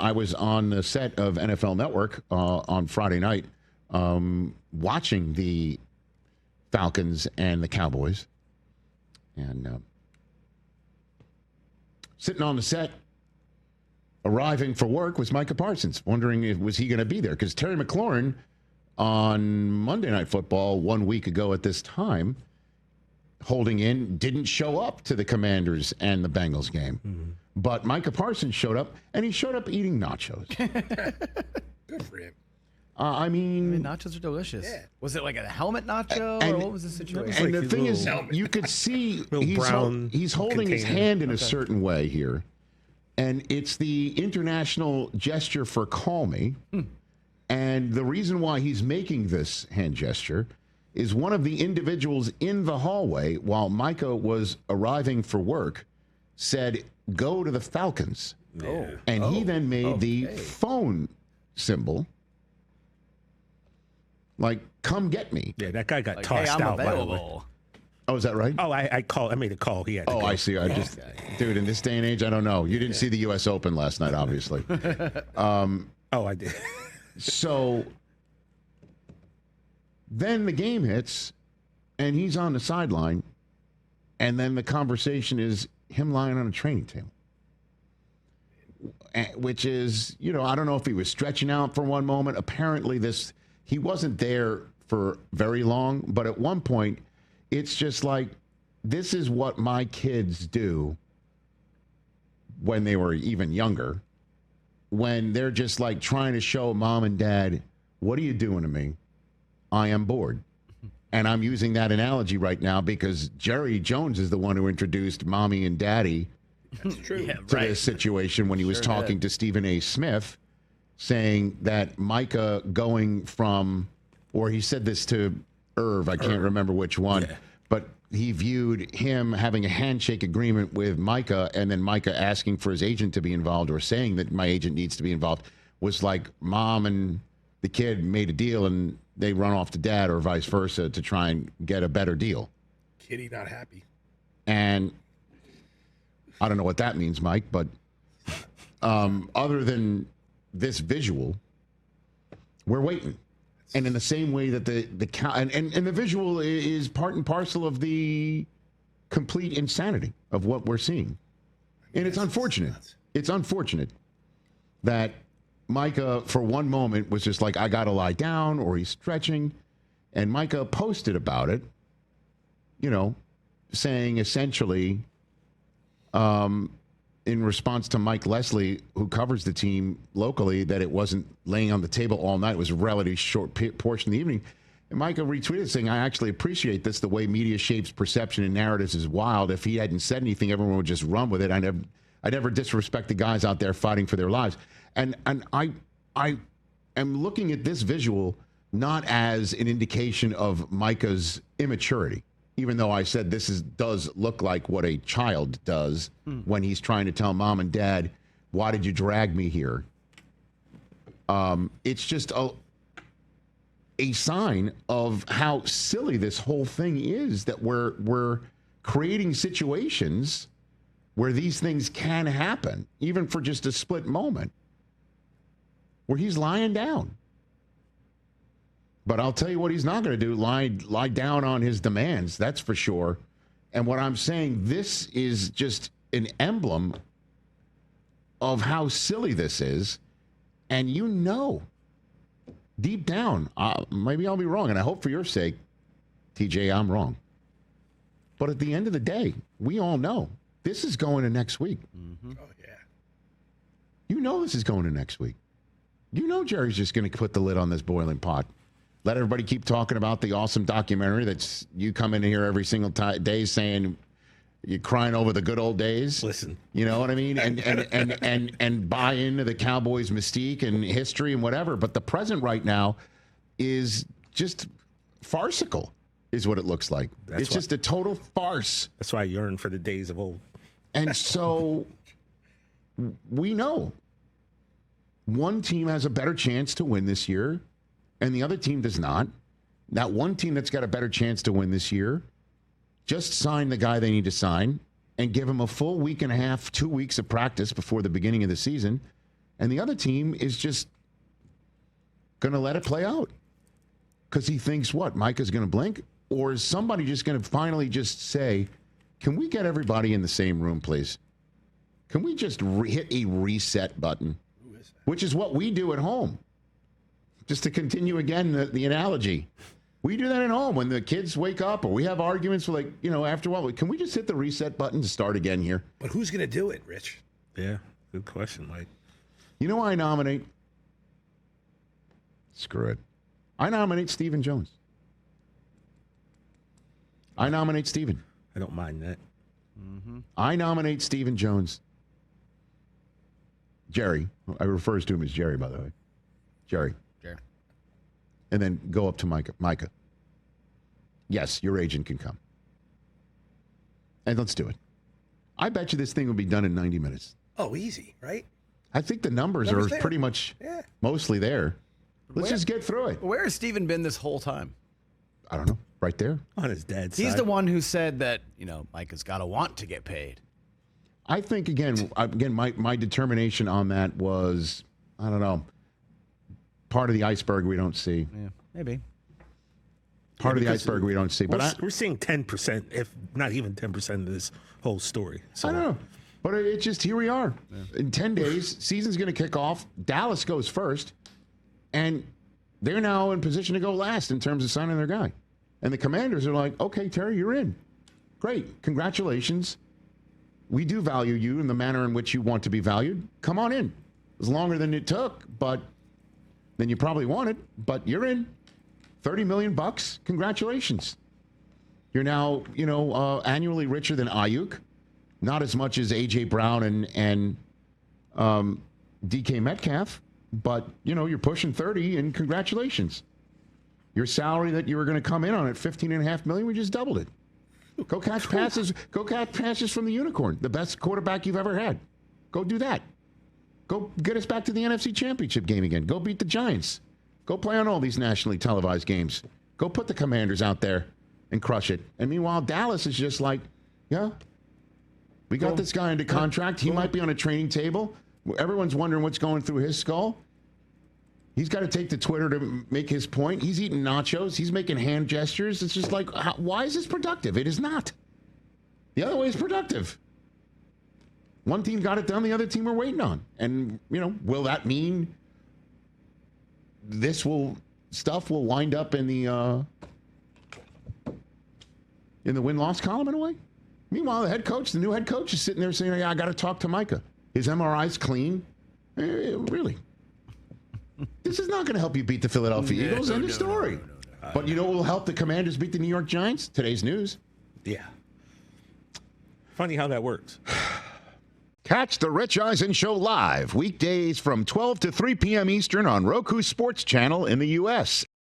I was on the set of NFL Network on Friday night watching the Falcons and the Cowboys. And sitting on the set, arriving for work was Micah Parsons, wondering if was he going to be there. Because Terry McLaurin on Monday Night Football 1 week ago at this time, holding in, didn't show up to the Commanders and the Bengals game. Mm-hmm. But Micah Parsons showed up, and he showed up eating nachos. Good for him. I mean, nachos are delicious. Yeah. Was it like a helmet nacho, or what was the situation? And the thing is, you could see he's holding his hand in a certain way here. And it's the international gesture for call me. And the reason why he's making this hand gesture is one of the individuals in the hallway while Micah was arriving for work said, "Go to the Falcons." Oh. And he then made the phone symbol. Like, come get me. Yeah, that guy got tossed out. By the way. Oh, is that right? Oh, I made a call. He had to go. I see. Dude, in this day and age, I don't know. You didn't see the U.S. Open last night, obviously. I did. So then the game hits, and he's on the sideline, and then the conversation is him lying on a training table. Which is, I don't know if he was stretching out for one moment. Apparently he wasn't there for very long, but at one point, it's just like, this is what my kids do when they were even younger, when they're just like trying to show mom and dad, what are you doing to me? I am bored. And I'm using that analogy right now because Jerry Jones is the one who introduced mommy and daddy to this situation when he was talking to Stephen A. Smith, saying that Micah going from, or he said this to Irv, I can't remember which one, but he viewed him having a handshake agreement with Micah and then Micah asking for his agent to be involved or saying that my agent needs to be involved was like mom and the kid made a deal and they run off to dad or vice versa to try and get a better deal. Kitty not happy. And I don't know what that means, Mike, but other than this visual, we're waiting. And in the same way that the visual is part and parcel of the complete insanity of what we're seeing. And it's unfortunate. It's unfortunate that Micah, for one moment, was just like, I got to lie down, or he's stretching. And Micah posted about it, saying essentially, in response to Mike Leslie, who covers the team locally, that it wasn't laying on the table all night. It was a relatively short portion of the evening. And Micah retweeted saying, I actually appreciate this. The way media shapes perception and narratives is wild. If he hadn't said anything, everyone would just run with it. I never disrespect the guys out there fighting for their lives. And I am looking at this visual not as an indication of Micah's immaturity, even though I said does look like what a child does when he's trying to tell mom and dad, why did you drag me here? It's just a sign of how silly this whole thing is, that we're creating situations where these things can happen, even for just a split moment, where he's lying down. But I'll tell you what he's not going to do, lie down on his demands, that's for sure. And what I'm saying, this is just an emblem of how silly this is. And deep down, maybe I'll be wrong, and I hope for your sake, TJ, I'm wrong. But at the end of the day, we all know this is going to next week. Mm-hmm. Oh, yeah. This is going to next week. Jerry's just going to put the lid on this boiling pot. Let everybody keep talking about the awesome documentary that's you come in here every single day saying you're crying over the good old days. Listen. You know what I mean? And buy into the Cowboys' mystique and history and whatever. But the present right now is just farcical, is what it looks like. It's just a total farce. That's why I yearn for the days of old. And so we know one team has a better chance to win this year, and the other team does not. That one team that's got a better chance to win this year, just sign the guy they need to sign and give him a full week and a half, 2 weeks of practice before the beginning of the season, And the other team is just going to let it play out. Because he thinks, what, Micah's going to blink? Or is somebody just going to finally just say, can we get everybody in the same room, please? Can we just hit a reset button? Which is what we do at home. Just to continue again the analogy. We do that at home when the kids wake up or we have arguments for after a while. Can we just hit the reset button to start again here? But who's going to do it, Rich? Yeah, good question, Mike. You know who I nominate? Screw it. I nominate Stephen Jones. I nominate Stephen. I don't mind that. Mm-hmm. I nominate Stephen Jones. Jerry. I refers to him as Jerry, by the way. Jerry. And then go up to Micah. Micah. Yes, your agent can come. And let's do it. I bet you this thing will be done in 90 minutes. Oh, easy, right? I think the numbers are there. pretty much mostly there. Let's just get through it. Where has Steven been this whole time? I don't know. Right there. On his dad's side. He's the one who said that, Micah's got to want to get paid. I think, again, my determination on that was, I don't know, part of the iceberg we don't see. Yeah, maybe. Part of the iceberg we don't see. But we're seeing 10%, if not even 10% of this whole story. So. I don't know. But it's just, here we are. Yeah. In 10 days, season's going to kick off. Dallas goes first. And they're now in position to go last in terms of signing their guy. And the Commanders are like, okay, Terry, you're in. Great. Congratulations. We do value you in the manner in which you want to be valued. Come on in. It was longer than it took, but than you probably wanted. But you're in. $30 million. Congratulations. You're now, annually richer than Ayuk. Not as much as A.J. Brown and DK Metcalf. But, you're pushing 30, and congratulations. Your salary that you were going to come in on at $15.5 million, we just doubled it. Go catch passes. Go catch passes from the unicorn, the best quarterback you've ever had. Go do that. Go get us back to the NFC Championship game again. Go beat the Giants. Go play on all these nationally televised games. Go put the Commanders out there and crush it. And meanwhile, Dallas is just like, yeah, we got this guy under contract. He might be on a training table. Everyone's wondering what's going through his skull. He's got to take to Twitter to make his point. He's eating nachos. He's making hand gestures. It's just like, why is this productive? It is not. The other way is productive. One team got it done. The other team we're waiting on. And, will that mean stuff will wind up in the win-loss column in a way? Meanwhile, the new head coach is sitting there saying, I got to talk to Micah. His MRI's clean. Really? This is not going to help you beat the Philadelphia Eagles. End of story. No. But what will help the Commanders beat the New York Giants? Today's news. Yeah. Funny how that works. Catch the Rich Eisen Show live weekdays from 12 to 3 p.m. Eastern on Roku Sports Channel in the U.S.